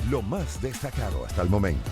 Lo más destacado hasta el momento.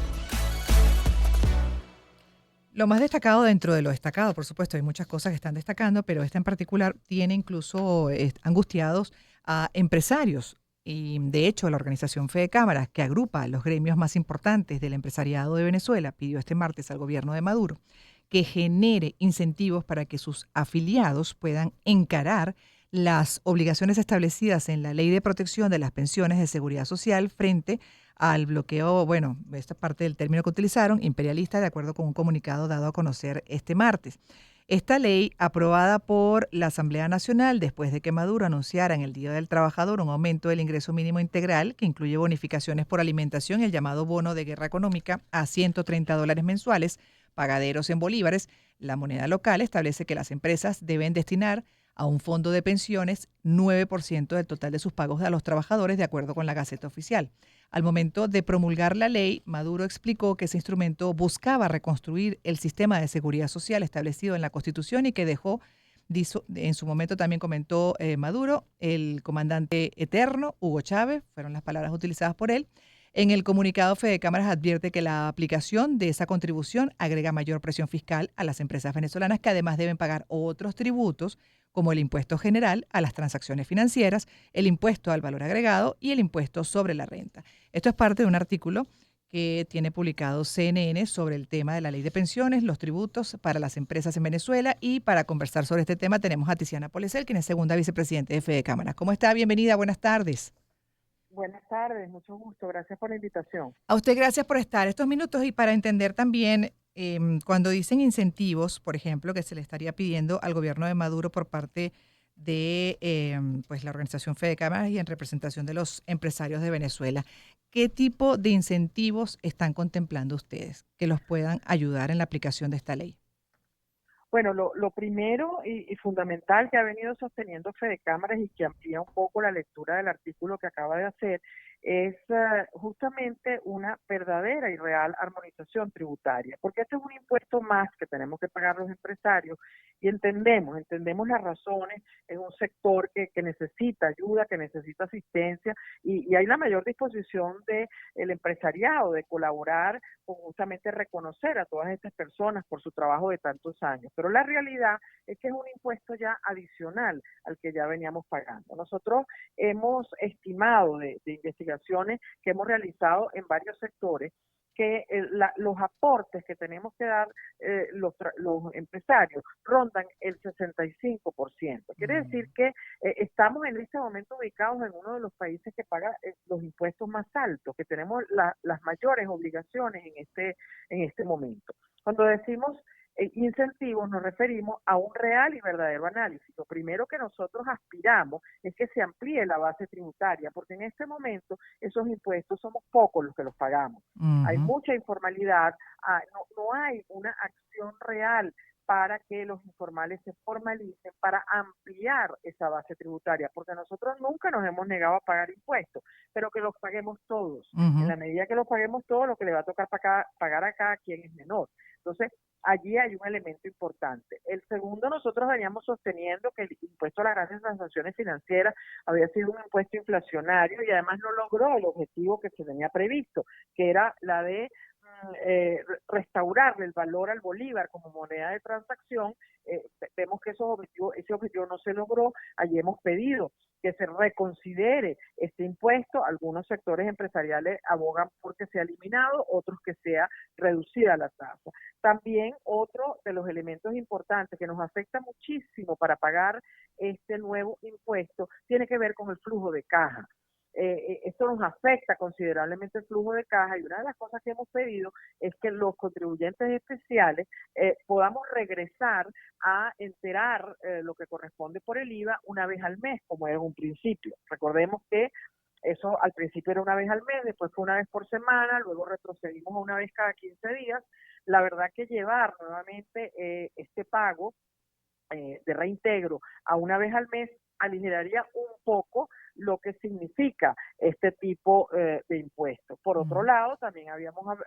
Lo más destacado dentro de lo destacado, por supuesto, hay muchas cosas que están destacando, pero esta en particular tiene incluso angustiados a empresarios. Y de hecho, la organización Fede Cámaras, que agrupa a los gremios más importantes del empresariado de Venezuela, pidió este martes al gobierno de Maduro que genere incentivos para que sus afiliados puedan encarar las obligaciones establecidas en la Ley de Protección de las Pensiones de Seguridad Social frente al bloqueo, bueno, esta parte del término que utilizaron, imperialista, de acuerdo con un comunicado dado a conocer este martes. Esta ley, aprobada por la Asamblea Nacional después de que Maduro anunciara en el Día del Trabajador un aumento del ingreso mínimo integral que incluye bonificaciones por alimentación y el llamado bono de guerra económica a $130 mensuales, pagaderos en bolívares, la moneda local establece que las empresas deben destinar a un fondo de pensiones 9% del total de sus pagos a los trabajadores, de acuerdo con la Gaceta Oficial. Al momento de promulgar la ley, Maduro explicó que ese instrumento buscaba reconstruir el sistema de seguridad social establecido en la Constitución y que dejó, en su momento también comentó Maduro, el comandante eterno, Hugo Chávez, fueron las palabras utilizadas por él. En el comunicado, Fede Cámaras advierte que la aplicación de esa contribución agrega mayor presión fiscal a las empresas venezolanas que además deben pagar otros tributos como el impuesto general a las transacciones financieras, el impuesto al valor agregado y el impuesto sobre la renta. Esto es parte de un artículo que tiene publicado CNN sobre el tema de la ley de pensiones, los tributos para las empresas en Venezuela, y para conversar sobre este tema tenemos a Tiziana Polecel, quien es segunda vicepresidente de Fede Cámaras. ¿Cómo está? Bienvenida, buenas tardes. Buenas tardes, mucho gusto, gracias por la invitación. A usted gracias por estar estos minutos y para entender también cuando dicen incentivos, por ejemplo, que se le estaría pidiendo al gobierno de Maduro por parte de pues la organización Fede Cámaras y en representación de los empresarios de Venezuela. ¿Qué tipo de incentivos están contemplando ustedes que los puedan ayudar en la aplicación de esta ley? Bueno, lo primero y fundamental que ha venido sosteniendo Fede Cámaras y que amplía un poco la lectura del artículo que acaba de hacer es justamente una verdadera y real armonización tributaria, porque este es un impuesto más que tenemos que pagar los empresarios y entendemos las razones, es un sector que necesita ayuda, que necesita asistencia y hay la mayor disposición del empresariado de colaborar con justamente reconocer a todas estas personas por su trabajo de tantos años. Pero la realidad es que es un impuesto ya adicional al que ya veníamos pagando. Nosotros hemos estimado de investigaciones que hemos realizado en varios sectores que los aportes que tenemos que dar los empresarios rondan el 65%. Quiere decir que estamos en este momento ubicados en uno de los países que paga los impuestos más altos, que tenemos las mayores obligaciones en este momento. Cuando decimos incentivos nos referimos a un real y verdadero análisis. Lo primero que nosotros aspiramos es que se amplíe la base tributaria, porque en este momento esos impuestos somos pocos los que los pagamos. Hay Ujú. mucha informalidad, no hay una acción real para que los informales se formalicen, para ampliar esa base tributaria, porque nosotros nunca nos hemos negado a pagar impuestos, pero que los paguemos todos. En Ujú. la medida que los paguemos todos, lo que le va a tocar pagar a cada quien es menor. Entonces, allí hay un elemento importante. El segundo, nosotros veníamos sosteniendo que el impuesto a las grandes transacciones financieras había sido un impuesto inflacionario y además no logró el objetivo que se tenía previsto, que era la de restaurarle el valor al bolívar como moneda de transacción. Vemos que ese objetivo no se logró. Allí hemos pedido que se reconsidere este impuesto. Algunos sectores empresariales abogan por que sea eliminado, otros que sea reducida la tasa. También otro de los elementos importantes que nos afecta muchísimo para pagar este nuevo impuesto tiene que ver con el flujo de caja. Esto nos afecta considerablemente el flujo de caja y una de las cosas que hemos pedido es que los contribuyentes especiales podamos regresar a enterar lo que corresponde por el IVA una vez al mes, como era en un principio. Recordemos que eso al principio era una vez al mes, después fue una vez por semana, luego retrocedimos a una vez cada 15 días. La verdad que llevar nuevamente este pago de reintegro a una vez al mes aligeraría un poco lo que significa este tipo de impuestos. Por otro Ujú. lado, también habíamos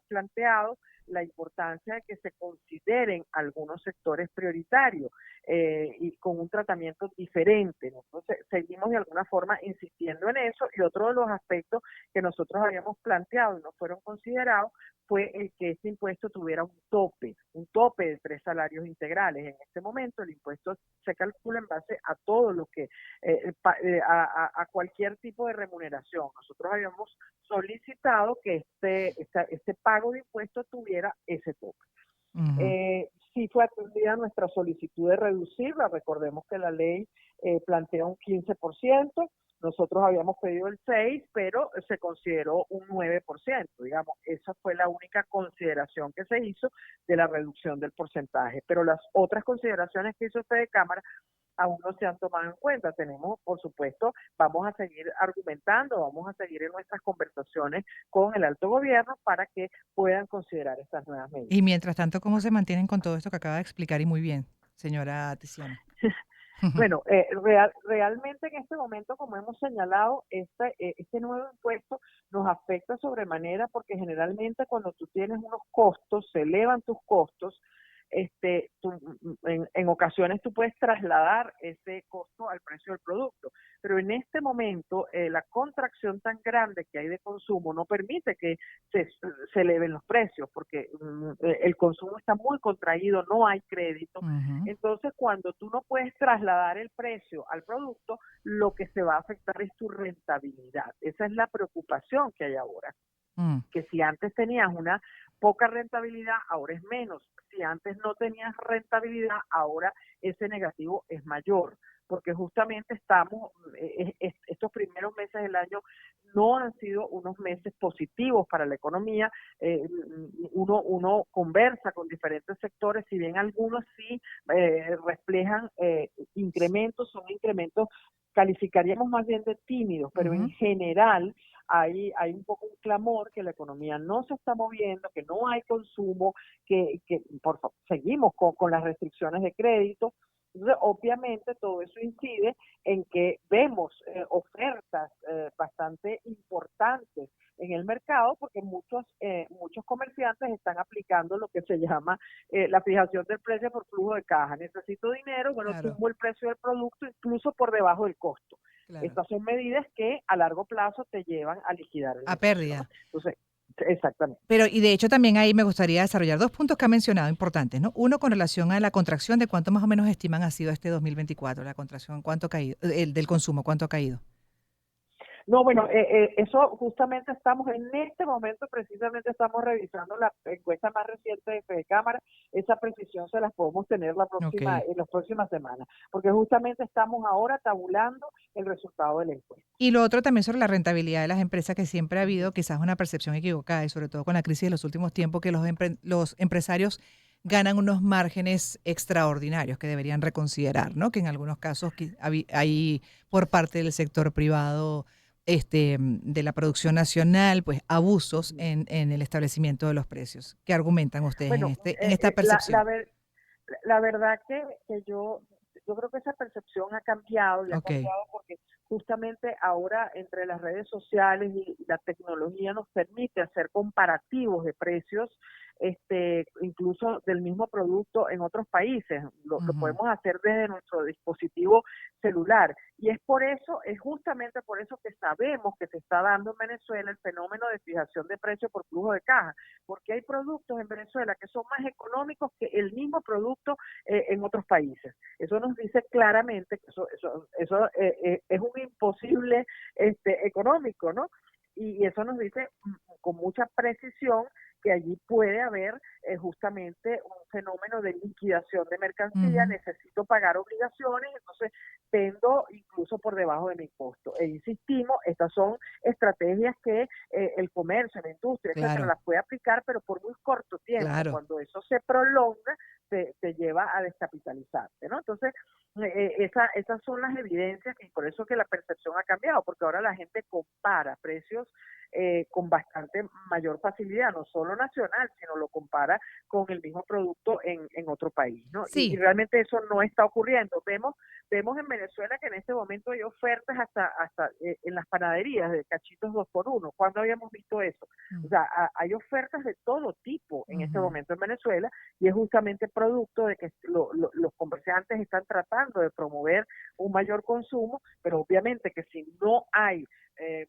planteado la importancia de que se consideren algunos sectores prioritarios y con un tratamiento diferente. Nosotros seguimos de alguna forma insistiendo en eso, y otro de los aspectos que nosotros habíamos planteado y no fueron considerados fue el que este impuesto tuviera un tope de 3 salarios integrales. En este momento el impuesto se calcula en base a todo lo que, a cualquier tipo de remuneración. Nosotros habíamos solicitado que este pago de impuestos tuviera ese tope. Ujú. Sí fue atendida nuestra solicitud de reducirla. Recordemos que la ley plantea un 15%. Nosotros habíamos pedido el 6%, pero se consideró un 9%. Digamos, esa fue la única consideración que se hizo de la reducción del porcentaje. Pero las otras consideraciones que hizo usted de Cámara aún no se han tomado en cuenta. Tenemos, por supuesto, vamos a seguir argumentando, vamos a seguir en nuestras conversaciones con el alto gobierno para que puedan considerar estas nuevas medidas. Y mientras tanto, ¿cómo se mantienen con todo esto que acaba de explicar y muy bien, señora Tiziana? Bueno, realmente en este momento, como hemos señalado, este nuevo impuesto nos afecta sobremanera porque generalmente cuando tú tienes unos costos, se elevan tus costos, en ocasiones tú puedes trasladar ese costo al precio del producto, pero en este momento la contracción tan grande que hay de consumo no permite que se eleven los precios porque el consumo está muy contraído, no hay crédito. Ujú. Entonces, cuando tú no puedes trasladar el precio al producto, lo que se va a afectar es tu rentabilidad. Esa es la preocupación que hay ahora, Mm. que si antes tenías una poca rentabilidad, ahora es menos. Si antes no tenías rentabilidad, ahora ese negativo es mayor, porque justamente estos primeros meses del año no han sido unos meses positivos para la economía. Uno conversa con diferentes sectores, si bien algunos sí reflejan incrementos, son incrementos, calificaríamos más bien de tímidos, pero en Ujú. general hay un poco un clamor que la economía no se está moviendo, que no hay consumo, que seguimos con las restricciones de crédito. Entonces, obviamente todo eso incide en que vemos ofertas bastante importantes en el mercado porque muchos comerciantes están aplicando lo que se llama la fijación del precio por flujo de caja. Necesito dinero, bueno, Claro, tumbo el precio del producto incluso por debajo del costo. claro. Estas son medidas que a largo plazo te llevan a liquidar el A negocio, ¿no? pérdida. Entonces, exactamente. Pero, y de hecho también ahí me gustaría desarrollar dos puntos que ha mencionado importantes, ¿no? Uno con relación a la contracción, de cuánto más o menos estiman ha sido este 2024, la contracción, cuánto ha caído, el del consumo, cuánto ha caído. No, bueno, eso justamente en este momento precisamente estamos revisando la encuesta más reciente de Fedecámara. Esa precisión se las podemos tener Ok. en las próximas semanas, porque justamente estamos ahora tabulando el resultado de la encuesta. Y lo otro también sobre la rentabilidad de las empresas, que siempre ha Ujú. habido quizás una percepción equivocada, y sobre todo con la crisis de los últimos tiempos, que los empresarios ganan unos márgenes extraordinarios que deberían reconsiderar, ¿no? Que en algunos casos hay por parte del sector privado, de la producción nacional, pues abusos Ujú. en el establecimiento de los precios. ¿Qué argumentan ustedes Bueno, en esta percepción? la verdad que yo creo que esa percepción ha cambiado y ha Ok. cambiado porque justamente ahora entre las redes sociales y la tecnología nos permite hacer comparativos de precios, incluso del mismo producto en otros países. Lo Ujú. podemos hacer desde nuestro dispositivo celular. Y es justamente por eso que sabemos que se está dando en Venezuela el fenómeno de fijación de precios por flujo de caja, porque hay productos en Venezuela que son más económicos que el mismo producto en otros países. Eso nos dice claramente que eso es un imposible económico, ¿no? Y eso nos dice con mucha precisión que allí puede haber justamente un fenómeno de liquidación de mercancía, Ujú. necesito pagar obligaciones, entonces vendo incluso por debajo de mi costo. E insistimos, estas son estrategias que el comercio, la industria, etcétera, Claro, las puede aplicar, pero por muy corto tiempo. claro. Cuando eso se prolonga, te lleva a descapitalizarte, ¿no? Entonces, esas son las evidencias y por eso que la percepción ha cambiado, porque ahora la gente compara precios con bastante mayor facilidad, no solo nacional, sino lo compara con el mismo producto en otro país, ¿no? Y Sí, realmente eso no está ocurriendo. Vemos en Venezuela que en este momento hay ofertas hasta en las panaderías de cachitos 2 por 1. ¿Cuándo habíamos visto eso? O mm, sea, hay ofertas de todo tipo en este ujú, momento en Venezuela y es justamente producto de que los comerciantes están tratando de promover un mayor consumo, pero obviamente que si no hay eh,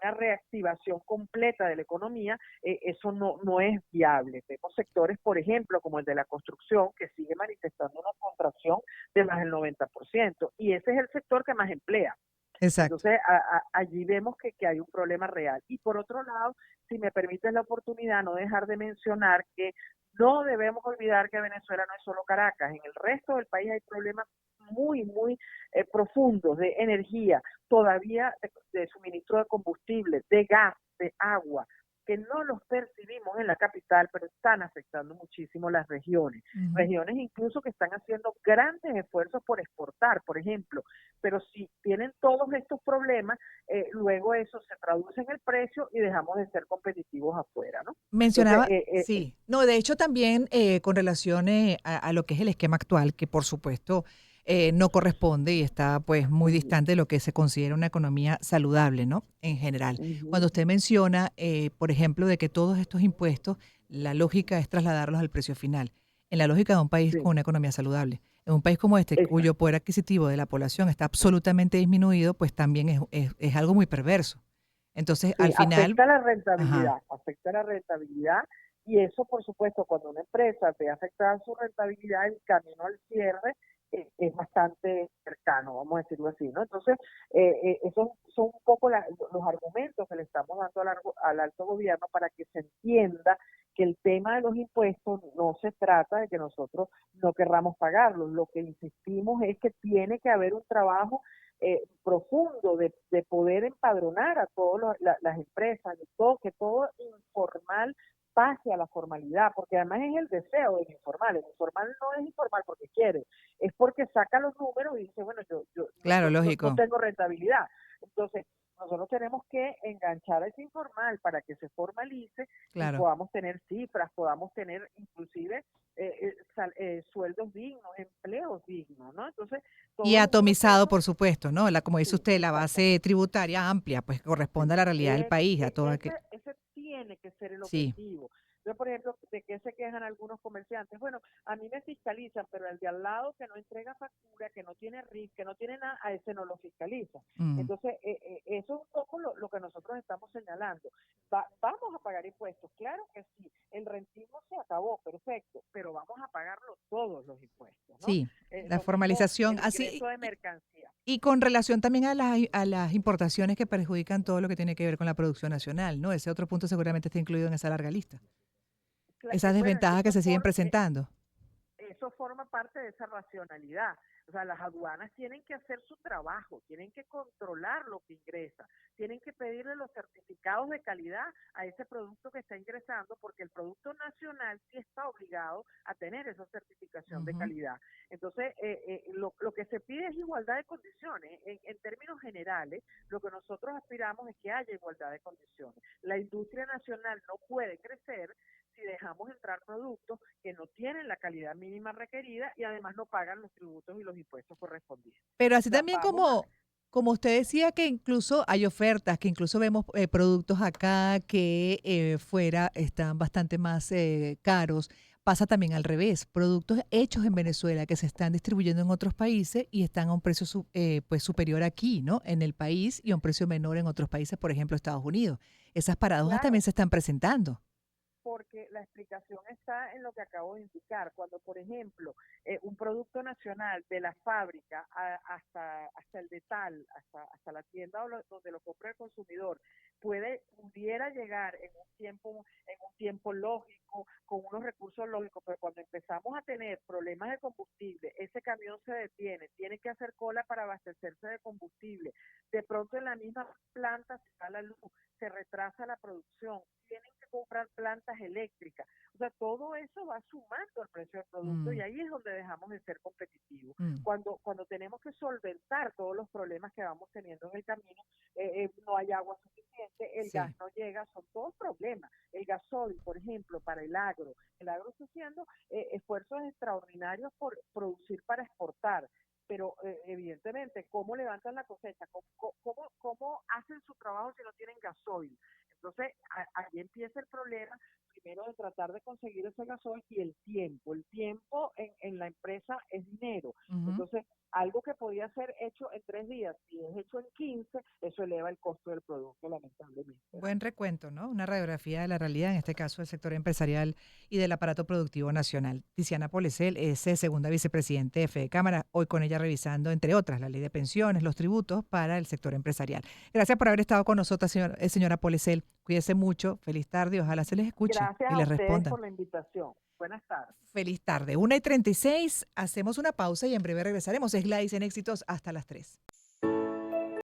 una reactivación completa de la economía, eso no es viable. Vemos sectores, por ejemplo, como el de la construcción, que sigue manifestando una contracción de más del 90%, y ese es el sector que más emplea. exacto. Entonces, allí vemos que hay un problema real. Y por otro lado, si me permites la oportunidad, no dejar de mencionar que no debemos olvidar que Venezuela no es solo Caracas. En el resto del país hay problemas muy profundos de energía, todavía de suministro de combustible, de gas, de agua, que no los percibimos en la capital, pero están afectando muchísimo las regiones. Ujú. Regiones incluso que están haciendo grandes esfuerzos por exportar, por ejemplo, pero si tienen todos estos problemas, luego eso se traduce en el precio y dejamos de ser competitivos afuera, ¿no? Entonces, Mencionaba, sí, no, de hecho también con relación a lo que es el esquema actual, que por supuesto no corresponde y está pues muy uh, distante de lo que se considera una economía saludable, ¿no? En general. uh, Cuando usted menciona, por ejemplo, de que todos estos impuestos, la lógica es trasladarlos al precio final. En la lógica de un país sí, con una economía saludable. En un país como este, cuyo exacto. poder adquisitivo de la población está absolutamente disminuido, pues también es algo muy perverso. Entonces, Sí, al final, ajá. afecta la rentabilidad y eso, por supuesto, cuando una empresa ve afectada su rentabilidad, el camino al cierre es bastante cercano, vamos a decirlo así, ¿no? Entonces, esos son un poco los argumentos que le estamos dando al alto gobierno para que se entienda que el tema de los impuestos no se trata de que nosotros no querramos pagarlos, lo que insistimos es que tiene que haber un trabajo profundo de poder empadronar a todas las empresas, de todo, que todo informal pase a la formalidad, porque además es el deseo del informal. El informal no es informal porque quiere, es porque saca los números y dice, bueno, Claro, no lógico, tengo rentabilidad. Entonces, nosotros tenemos que enganchar a ese informal para que se formalice y claro. podamos tener cifras, podamos tener inclusive sueldos dignos, empleos dignos, ¿no? Entonces, Y todos esos atomizado, temas, por supuesto, ¿no? Como dice sí, usted, la base exactamente. tributaria amplia, pues Sí. corresponde a la realidad del país, a todo aquel. Ese tiene que ser el Sí. objetivo. Yo, por ejemplo, ¿de qué se quejan algunos comerciantes? Bueno, a mí me fiscalizan, pero el de al lado que no entrega factura, que no tiene RIF, que no tiene nada, a ese no lo fiscaliza. Mm. Entonces, eso es un poco lo que nosotros estamos señalando. Vamos a pagar impuestos, claro que sí. El rentismo se acabó, perfecto, pero vamos a pagarlo todos los impuestos, ¿no? Sí, la Lo mismo formalización, el así, ingreso de mercancía. y con relación también a las importaciones que perjudican todo lo que tiene que ver con la producción nacional, ¿no? Ese otro punto seguramente está incluido en esa larga lista. Esas Bueno, desventajas que se siguen presentando. eso forma parte de esa racionalidad. O sea, las aduanas tienen que hacer su trabajo, tienen que controlar lo que ingresa, tienen que pedirle los certificados de calidad a ese producto que está ingresando, porque el producto nacional sí está obligado a tener esa certificación de Ujú. calidad. Entonces, lo que se pide es igualdad de condiciones. En términos generales, lo que nosotros aspiramos es que haya igualdad de condiciones. La industria nacional no puede crecer si dejamos entrar productos que no tienen la calidad mínima requerida y además no pagan los tributos y los impuestos correspondientes. Pero O así sea, también como usted decía que incluso hay ofertas, que incluso vemos productos acá que fuera están bastante más caros, pasa también al revés. Productos hechos en Venezuela que se están distribuyendo en otros países y están a un precio pues superior aquí, ¿no? En el país y a un precio menor en otros países, por ejemplo, Estados Unidos. Esas paradojas también claro, se están presentando. porque la explicación está en lo que acabo de indicar. Cuando, por ejemplo, un producto nacional de la fábrica hasta el detal, hasta la tienda donde lo compra el consumidor, pudiera llegar en un tiempo lógico, con unos recursos lógicos, pero cuando empezamos a tener problemas de combustible, ese camión se detiene, tiene que hacer cola para abastecerse de combustible, de pronto en la misma planta se da la luz, se retrasa la producción, tienen que comprar plantas eléctricas. O sea, todo eso va sumando al precio del producto y Mm, ahí es donde dejamos de ser competitivos. mm. Cuando tenemos que solventar todos los problemas que vamos teniendo en el camino, no hay agua suficiente, el Sí. gas no llega, son todos problemas. El gasoil, por ejemplo, para el agro está haciendo esfuerzos extraordinarios por producir para exportar, pero evidentemente, ¿cómo levantan la cosecha? ¿Cómo hacen su trabajo si no tienen gasoil? Entonces, ahí empieza el problema, primero de tratar de conseguir ese gasoil y el tiempo. El tiempo en la empresa es dinero. Ujú. Entonces, algo que podía ser hecho en 3 días, si es hecho en 15, eso eleva el costo del producto, lamentablemente, ¿no? Buen recuento, ¿no? Una radiografía de la realidad, en este caso del sector empresarial y del aparato productivo nacional. Tiziana Polesel es segunda vicepresidente de Fede Cámara, hoy con ella revisando, entre otras, la ley de pensiones, los tributos para el sector empresarial. Gracias por haber estado con nosotros, señora Polesel. Cuídese mucho, feliz tarde, ojalá se les escuche Gracias y a les ustedes respondan. por la invitación. Buenas tardes. Feliz tarde. 1:36, hacemos una pausa y en breve regresaremos. Es Gladys en Éxitos hasta las 3.